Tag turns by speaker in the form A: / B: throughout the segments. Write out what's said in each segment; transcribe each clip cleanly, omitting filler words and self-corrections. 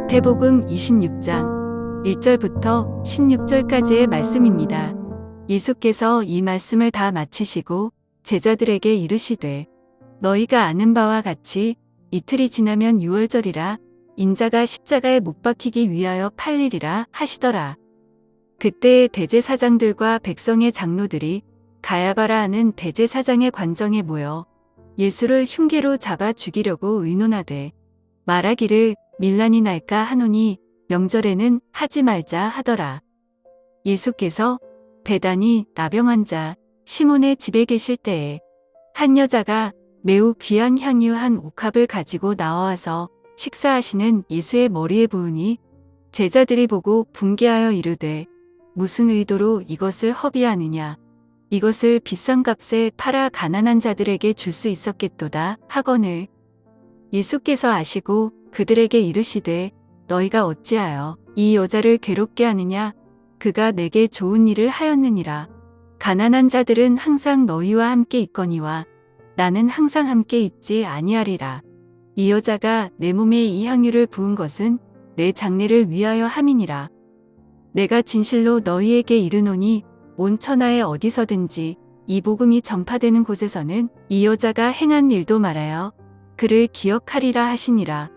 A: 마태복음 26장 1절부터 16절까지의 말씀입니다. 예수께서 이 말씀을 다 마치시고 제자들에게 이르시되 너희가 아는 바와 같이 이틀이 지나면 유월절이라 인자가 십자가에 못 박히기 위하여 팔리리라 하시더라. 그때에 대제사장들과 백성의 장로들이 가야바라 하는 대제사장의 관정에 모여 예수를 흉계로 잡아 죽이려고 의논하되 말하기를 밀란이 날까 하노니 명절에는 하지 말자 하더라. 예수께서 베다니 나병 자 시몬의 집에 계실 때에 한 여자가 매우 귀한 향유 한 옥합을 가지고 나와서 식사하시는 예수의 머리에 부으니 제자들이 보고 분개하여 이르되 무슨 의도로 이것을 허비하느냐 이것을 비싼 값에 팔아 가난한 자들에게 줄 수 있었겠도다 하거늘 예수께서 아시고 그들에게 이르시되 너희가 어찌하여 이 여자를 괴롭게 하느냐 그가 내게 좋은 일을 하였느니라. 가난한 자들은 항상 너희와 함께 있거니와 나는 항상 함께 있지 아니하리라. 이 여자가 내 몸에 이 향유를 부은 것은 내 장례를 위하여 함이니라. 내가 진실로 너희에게 이르노니 온 천하에 어디서든지 이 복음이 전파되는 곳에서는 이 여자가 행한 일도 말하여 그를 기억하리라 하시니라.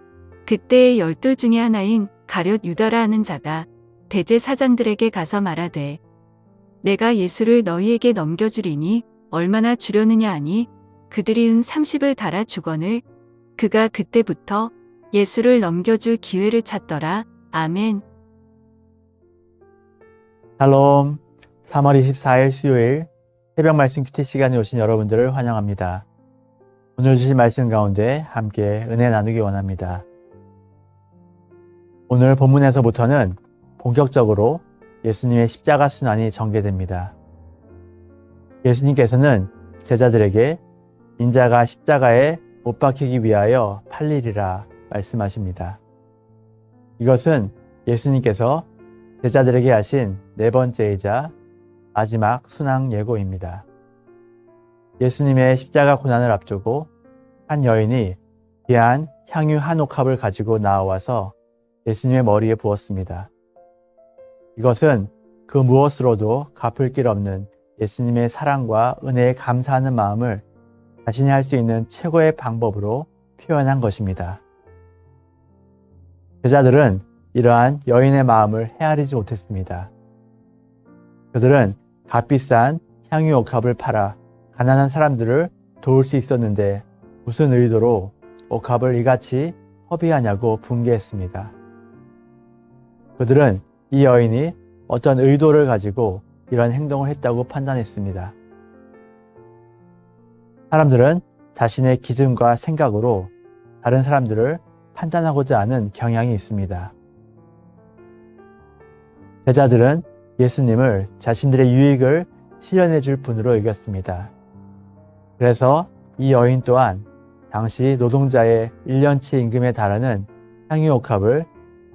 A: 그때의 12 중에 하나인 가룟 유다라 하는 자가 대제사장들에게 가서 말하되 내가 예수를 너희에게 넘겨주리니 얼마나 주려느냐 하니 그들이 은 30을 달아 주거늘 그가 그때부터 예수를 넘겨줄 기회를 찾더라. 아멘.
B: 샬롬, 3월 24일 수요일 새벽 말씀 큐티 시간에 오신 여러분들을 환영합니다. 오늘 주신 말씀 가운데 함께 은혜 나누기 원합니다. 오늘 본문에서부터는 본격적으로 예수님의 십자가 순환이 전개됩니다. 예수님께서는 제자들에게 인자가 십자가에 못 박히기 위하여 팔리리라 말씀하십니다. 이것은 예수님께서 제자들에게 하신 네 번째이자 마지막 순환 예고입니다. 예수님의 십자가 고난을 앞두고 한 여인이 귀한 향유 한 옥합을 가지고 나와서 예수님의 머리에 부었습니다. 이것은 그 무엇으로도 갚을 길 없는 예수님의 사랑과 은혜에 감사하는 마음을 자신이 할 수 있는 최고의 방법으로 표현한 것입니다. 제자들은 이러한 여인의 마음을 헤아리지 못했습니다. 그들은 값비싼 향유 옥합을 팔아 가난한 사람들을 도울 수 있었는데 무슨 의도로 옥합을 이같이 허비하냐고 분개했습니다. 그들은 이 여인이 어떤 의도를 가지고 이런 행동을 했다고 판단했습니다. 사람들은 자신의 기준과 생각으로 다른 사람들을 판단하고자 하는 경향이 있습니다. 제자들은 예수님을 자신들의 유익을 실현해 줄 분으로 여겼습니다. 그래서 이 여인 또한 당시 노동자의 1년치 임금에 달하는 향유 옥합을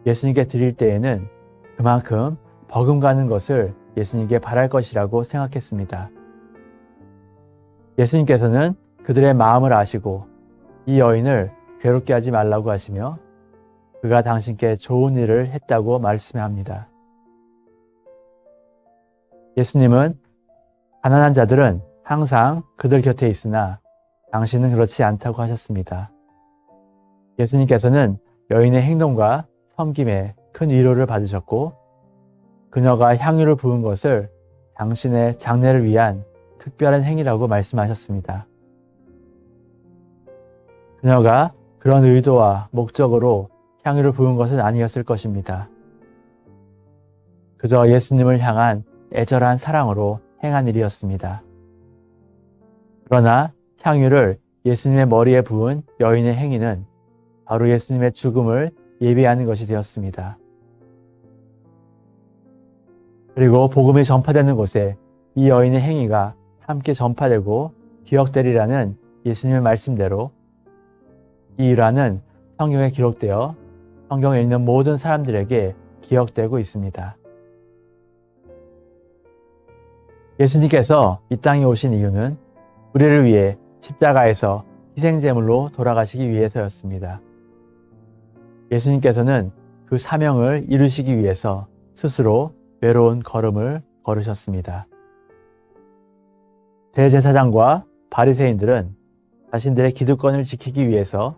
B: 예수님께 드릴 때에는 그만큼 버금가는 것을 예수님께 바랄 것이라고 생각했습니다. 예수님께서는 그들의 마음을 아시고 이 여인을 괴롭게 하지 말라고 하시며 그가 당신께 좋은 일을 했다고 말씀합니다. 예수님은 가난한 자들은 항상 그들 곁에 있으나 당신은 그렇지 않다고 하셨습니다. 예수님께서는 여인의 행동과 섬김에 큰 위로를 받으셨고 그녀가 향유를 부은 것을 당신의 장례를 위한 특별한 행위라고 말씀하셨습니다. 그녀가 그런 의도와 목적으로 향유를 부은 것은 아니었을 것입니다. 그저 예수님을 향한 애절한 사랑으로 행한 일이었습니다. 그러나 향유를 예수님의 머리에 부은 여인의 행위는 바로 예수님의 죽음을 예비하는 것이 되었습니다. 그리고 복음이 전파되는 곳에 이 여인의 행위가 함께 전파되고 기억되리라는 예수님의 말씀대로 이 일화는 성경에 기록되어 성경에 있는 모든 사람들에게 기억되고 있습니다. 예수님께서 이 땅에 오신 이유는 우리를 위해 십자가에서 희생제물로 돌아가시기 위해서였습니다. 예수님께서는 그 사명을 이루시기 위해서 스스로 외로운 걸음을 걸으셨습니다. 대제사장과 바리새인들은 자신들의 기득권을 지키기 위해서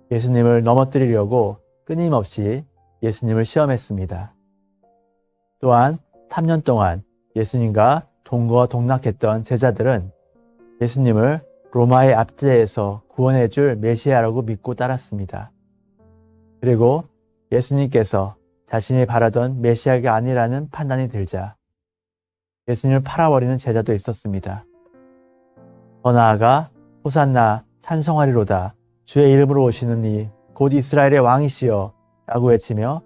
B: 예수님을 넘어뜨리려고 끊임없이 예수님을 시험했습니다. 또한 3년 동안 예수님과 동거동락했던 제자들은 예수님을 로마의 압제에서 구원해 줄 메시아라고 믿고 따랐습니다. 그리고 예수님께서 자신이 바라던 메시아가 아니라는 판단이 들자 예수님을 팔아버리는 제자도 있었습니다. 더 나아가 호산나 찬송하리로다 주의 이름으로 오시는 이 곧 이스라엘의 왕이시여 라고 외치며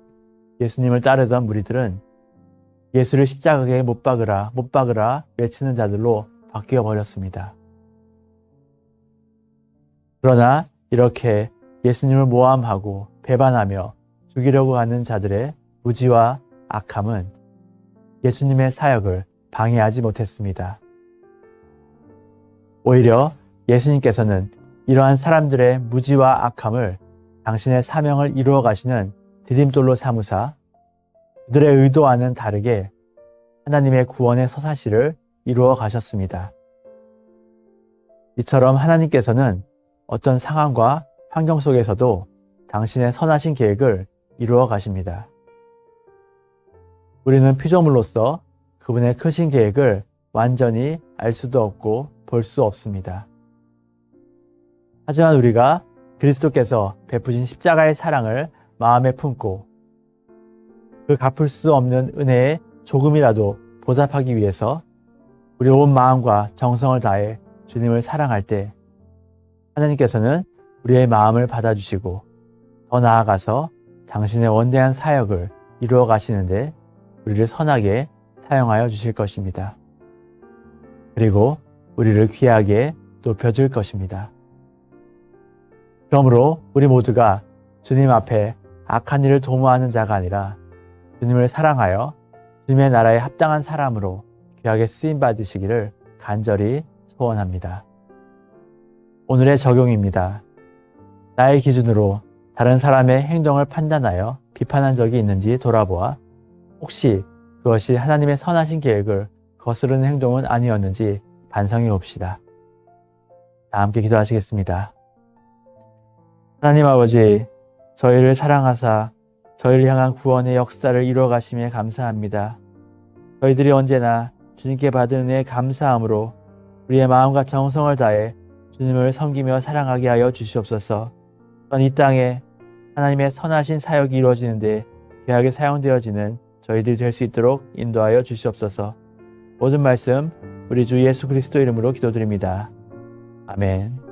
B: 예수님을 따르던 무리들은 예수를 십자가에 못 박으라 외치는 자들로 바뀌어 버렸습니다. 그러나 이렇게 예수님을 모함하고 배반하며 죽이려고 하는 자들의 무지와 악함은 예수님의 사역을 방해하지 못했습니다. 오히려 예수님께서는 이러한 사람들의 무지와 악함을 당신의 사명을 이루어 가시는 디딤돌로 삼으사 그들의 의도와는 다르게 하나님의 구원의 서사시를 이루어 가셨습니다. 이처럼 하나님께서는 어떤 상황과 환경 속에서도 당신의 선하신 계획을 이루어 가십니다. 우리는 피조물로서 그분의 크신 계획을 완전히 알 수도 없고 볼 수 없습니다. 하지만 우리가 그리스도께서 베푸신 십자가의 사랑을 마음에 품고 그 갚을 수 없는 은혜에 조금이라도 보답하기 위해서 우리 온 마음과 정성을 다해 주님을 사랑할 때 하나님께서는 우리의 마음을 받아주시고 더 나아가서 당신의 원대한 사역을 이루어 가시는데 우리를 선하게 사용하여 주실 것입니다. 그리고 우리를 귀하게 높여줄 것입니다. 그러므로 우리 모두가 주님 앞에 악한 일을 도모하는 자가 아니라 주님을 사랑하여 주님의 나라에 합당한 사람으로 귀하게 쓰임받으시기를 간절히 소원합니다. 오늘의 적용입니다. 나의 기준으로 다른 사람의 행동을 판단하여 비판한 적이 있는지 돌아보아 혹시 그것이 하나님의 선하신 계획을 거스르는 행동은 아니었는지 반성해 봅시다. 다 함께 기도하시겠습니다. 하나님 아버지, 저희를 사랑하사 저희를 향한 구원의 역사를 이루어 가심에 감사합니다. 저희들이 언제나 주님께 받은 은혜에 감사함으로 우리의 마음과 정성을 다해 주님을 섬기며 사랑하게 하여 주시옵소서. 또한 이 땅에 하나님의 선하신 사역이 이루어지는데 귀하게 사용되어지는 저희들이 될 수 있도록 인도하여 주시옵소서. 모든 말씀 우리 주 예수 그리스도 이름으로 기도드립니다. 아멘.